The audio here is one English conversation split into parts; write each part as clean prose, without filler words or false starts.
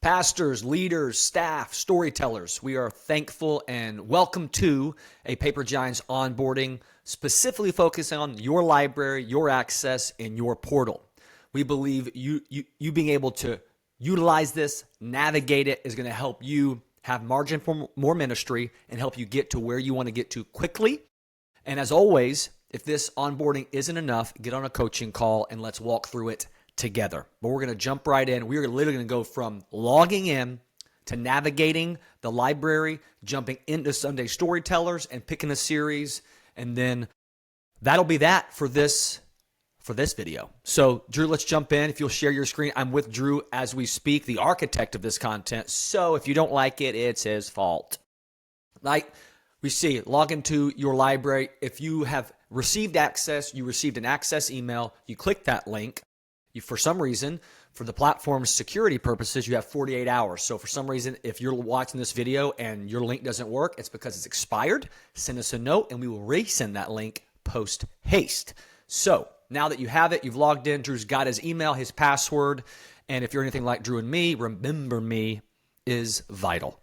Pastors, leaders, staff, storytellers, we are thankful and welcome to a Paper Giants onboarding specifically focusing on your library, your access, and your portal. We believe you being able to utilize this, navigate it, is going to help you have margin for more ministry and help you get to where you want to get to quickly. And as always, if this onboarding isn't enough, get on a coaching call and let's walk through it together. But we're going to jump right in. We're literally going to go from logging in to navigating the library, jumping into Sunday Storytellers and picking a series. And then that'll be that for this video. So Drew, let's jump in. If you'll share your screen, I'm with Drew as we speak, the architect of this content. So if you don't like it, it's his fault. Like we see, log into your library. If you have received access, you received an access email, you click that link. For some reason, for the platform's security purposes, you have 48 hours. So for some reason, if you're watching this video and your link doesn't work, it's because it's expired. Send us a note and we will resend that link post haste. So now that you have it, you've logged in, Drew's got his email, his password, and if you're anything like Drew and me, remember me is vital.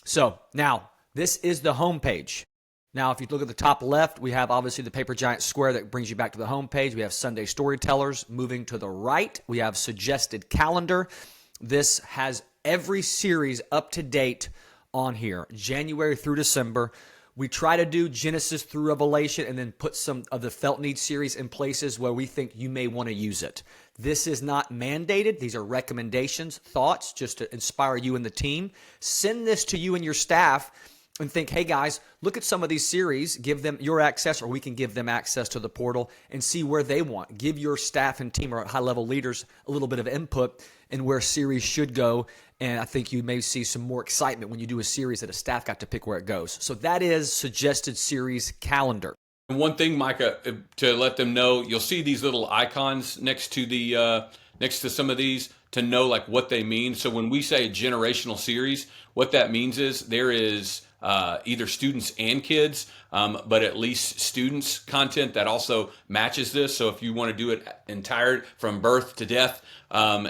So now this is the home page. Now, if you look at the top left, we have obviously the Paper Giant square that brings you back to the home page. We have Sunday Storytellers. Moving to the right, we have suggested calendar. This has every series up to date on here, January through December. We try to do Genesis through Revelation and then put some of the Felt Need series in places where we think you may want to use it. This is not mandated. These are recommendations, thoughts, just to inspire you and the team. Send this to you and your staff and think, hey guys, look at some of these series, give them your access, or we can give them access to the portal and see where they want. Give your staff and team or high-level leaders a little bit of input in where series should go. And I think you may see some more excitement when you do a series that a staff got to pick where it goes. So that is suggested series calendar. And one thing, Micah, to let them know, you'll see these little icons next to some of these to know like what they mean. So when we say a generational series, what that means is there is either students and kids, but at least students content that also matches this. So if you want to do it entire from birth to death,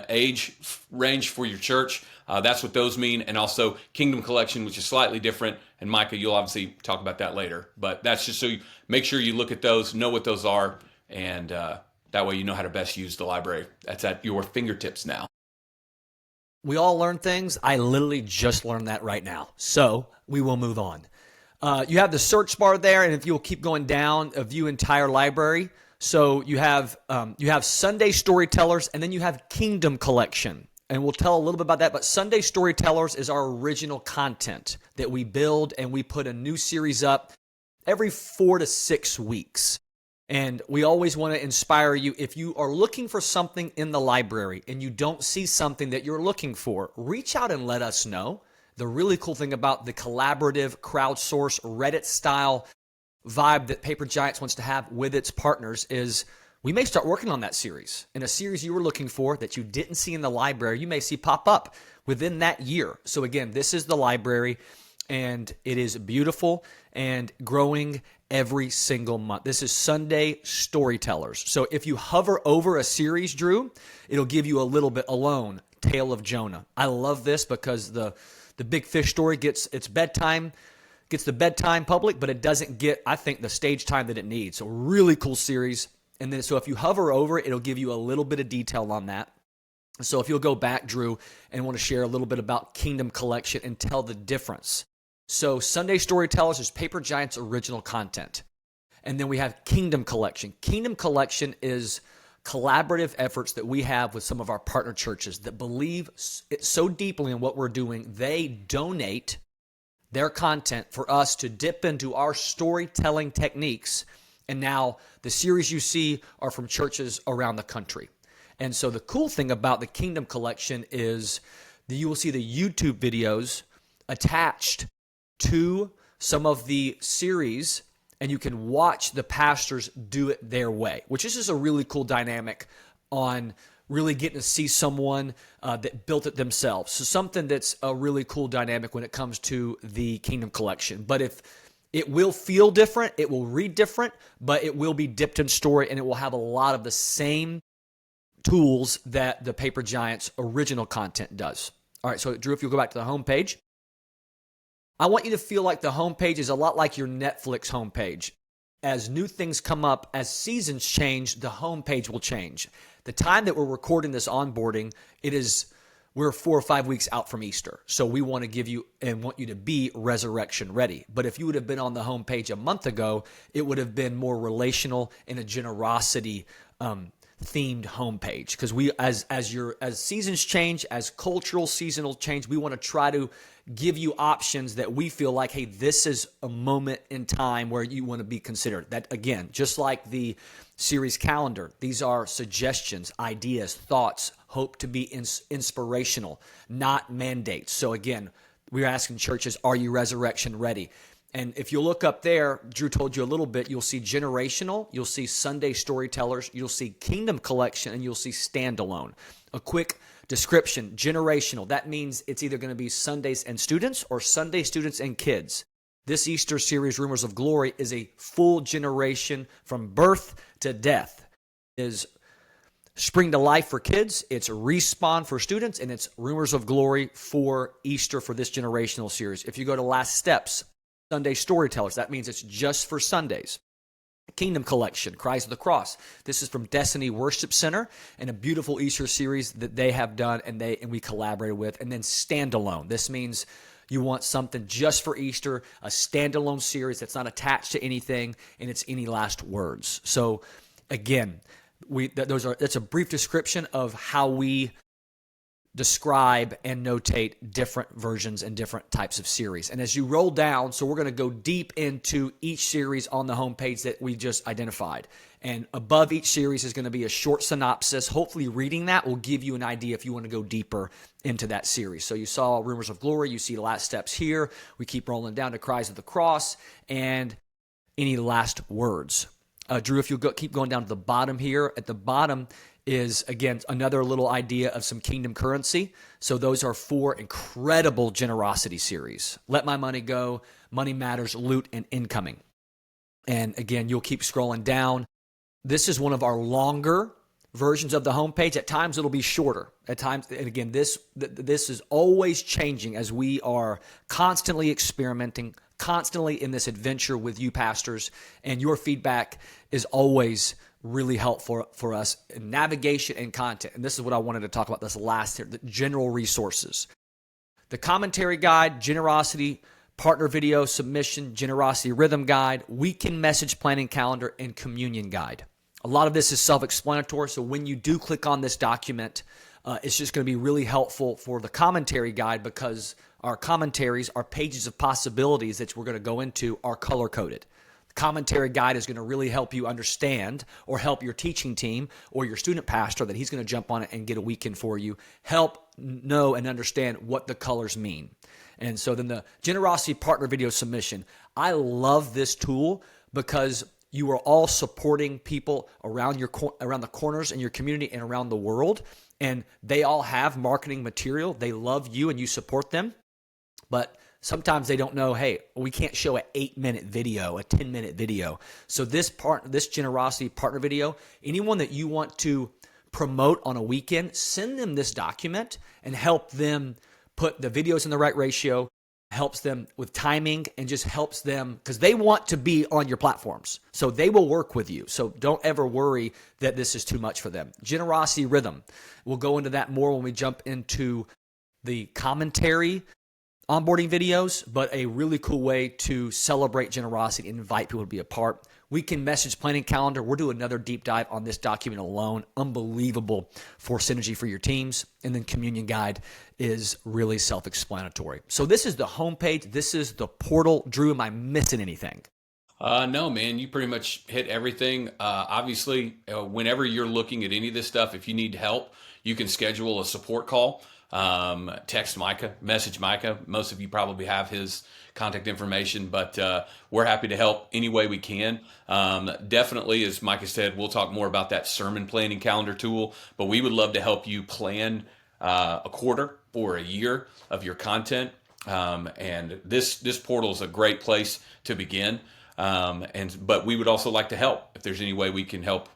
age range for your church, that's what those mean. And also Kingdom Collection, which is slightly different. And Micah, you'll obviously talk about that later. But that's just so you make sure you look at those, know what those are, and that way you know how to best use the library. That's at your fingertips now. We all learn things. I literally just learned that right now. So we will move on. You have the search bar there, and if you'll keep going down, view entire library. So you have Sunday Storytellers, and then you have Kingdom Collection. And we'll tell a little bit about that. But Sunday Storytellers is our original content that we build, and we put a new series up every 4 to 6 weeks. And we always want to inspire you. If you are looking for something in the library and you don't see something that you're looking for, reach out and let us know. The really cool thing about the collaborative, crowdsource, Reddit-style vibe that Paper Giants wants to have with its partners is we may start working on that series. And a series you were looking for that you didn't see in the library, you may see pop up within that year. So again, this is the library, and it is beautiful and growing every single month. This is Sunday Storytellers. So if you hover over a series, Drew, it'll give you a little bit alone, Tale of Jonah. I love this because the big fish story gets the bedtime public, but it doesn't get, I think, the stage time that it needs. So really cool series. And then so if you hover over it, it'll give you a little bit of detail on that. So if you'll go back, Drew, and want to share a little bit about Kingdom Collection and tell the difference. So Sunday Storytellers is Paper Giants' original content. And then we have Kingdom Collection. Kingdom Collection is collaborative efforts that we have with some of our partner churches that believe so deeply in what we're doing, they donate their content for us to dip into our storytelling techniques. And now the series you see are from churches around the country. And so the cool thing about the Kingdom Collection is that you will see the YouTube videos attached to some of the series, and you can watch the pastors do it their way, which is just a really cool dynamic on really getting to see someone that built it themselves. So something that's a really cool dynamic when it comes to the Kingdom Collection. But if it will feel different, it will read different, but it will be dipped in story, and it will have a lot of the same tools that the Paper Giants original content does. All right, so Drew, if you'll go back to the homepage, I want you to feel like the homepage is a lot like your Netflix homepage. As new things come up, as seasons change, the homepage will change. The time that we're recording this onboarding, we're 4 or 5 weeks out from Easter. So we want to give you and want you to be resurrection ready. But if you would have been on the homepage a month ago, it would have been more relational and a generosity themed homepage. Because as seasons change, as cultural seasonal change, we want to try to give you options that we feel like, hey, this is a moment in time where you want to be considered. That, again, just like the series calendar, these are suggestions, ideas, thoughts, hope to be inspirational, not mandates. So again, we're asking churches, are you resurrection ready? And if you look up there, Drew told you a little bit, you'll see generational, you'll see Sunday storytellers, you'll see kingdom collection, and you'll see standalone. A quick description, generational, that means it's either going to be Sundays and students or Sunday students and kids. This Easter series, Rumors of Glory, is a full generation from birth to death. It is Spring to Life for kids, it's Respawn for students, and it's Rumors of Glory for Easter for this generational series. If you go to Last Steps, Sunday Storytellers, that means it's just for Sundays. Kingdom Collection, Cries of the Cross. This is from Destiny Worship Center and a beautiful Easter series that they have done and we collaborated with. And then Standalone. This means you want something just for Easter, a standalone series that's not attached to anything, and it's Any Last Words. So again, that's a brief description of how we describe and notate different versions and different types of series. And as you roll down, so we're going to go deep into each series on the homepage that we just identified. And above each series is going to be a short synopsis. Hopefully reading that will give you an idea if you want to go deeper into that series. So you saw Rumors of Glory, you see Last Steps here. We keep rolling down to Cries of the Cross and Any Last Words. Drew, if you keep going down to the bottom here, at the bottom is, again, another little idea of some kingdom currency. So those are 4 incredible generosity series. Let My Money Go, Money Matters, Loot, and Incoming. And again, you'll keep scrolling down. This is one of our longer versions of the homepage. At times, it'll be shorter. At times, and again, this is always changing as we are constantly experimenting, constantly in this adventure with you pastors, and your feedback is always really helpful for us in navigation and content. And this is what I wanted to talk about this last here, the general resources. The commentary guide, generosity, partner video submission, generosity rhythm guide, weekend message planning calendar, and communion guide. A lot of this is self-explanatory, so when you do click on this document, it's just going to be really helpful for the commentary guide because our commentaries, our pages of possibilities that we're going to go into are color-coded. Commentary guide is going to really help you understand or help your teaching team or your student pastor that he's going to jump on it and get a weekend for you, help know and understand what the colors mean. And so then the generosity partner video submission. I love this tool because you are all supporting people around the corners in your community and around the world, and they all have marketing material. They love you and you support them, but sometimes they don't know, hey, we can't show an 8-minute video, a 10-minute video. So this generosity partner video, anyone that you want to promote on a weekend, send them this document and help them put the videos in the right ratio, helps them with timing, and just helps them because they want to be on your platforms. So they will work with you. So don't ever worry that this is too much for them. Generosity rhythm. We'll go into that more when we jump into the commentary onboarding videos, but a really cool way to celebrate generosity and invite people to be a part. Weekend message planning calendar. We'll do another deep dive on this document alone. Unbelievable for synergy for your teams. And then communion guide is really self-explanatory. So this is the homepage. This is the portal. Drew, am I missing anything? No, man, you pretty much hit everything. Obviously, whenever you're looking at any of this stuff, if you need help, you can schedule a support call. Text Micah, message Micah. Most of you probably have his contact information, but we're happy to help any way we can. Definitely, as Micah said, we'll talk more about that sermon planning calendar tool, but we would love to help you plan a quarter or a year of your content. And this portal is a great place to begin. But we would also like to help if there's any way we can help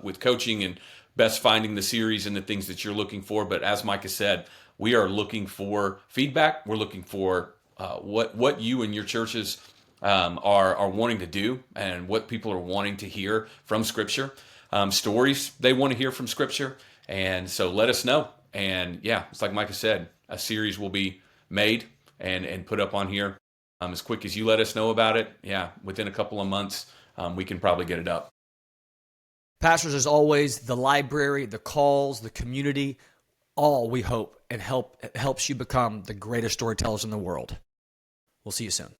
with coaching and best finding the series and the things that you're looking for. But as Micah said, We are looking for feedback. We're looking for what you and your churches are wanting to do, and what people are wanting to hear from Scripture. Stories they want to hear from Scripture, and so let us know. And yeah, it's like Micah said, a series will be made and put up on here as quick as you let us know about it. Yeah, within a couple of months, we can probably get it up. Pastors, as always, the library, the calls, the community, all we hope and helps you become the greatest storytellers in the world. We'll see you soon.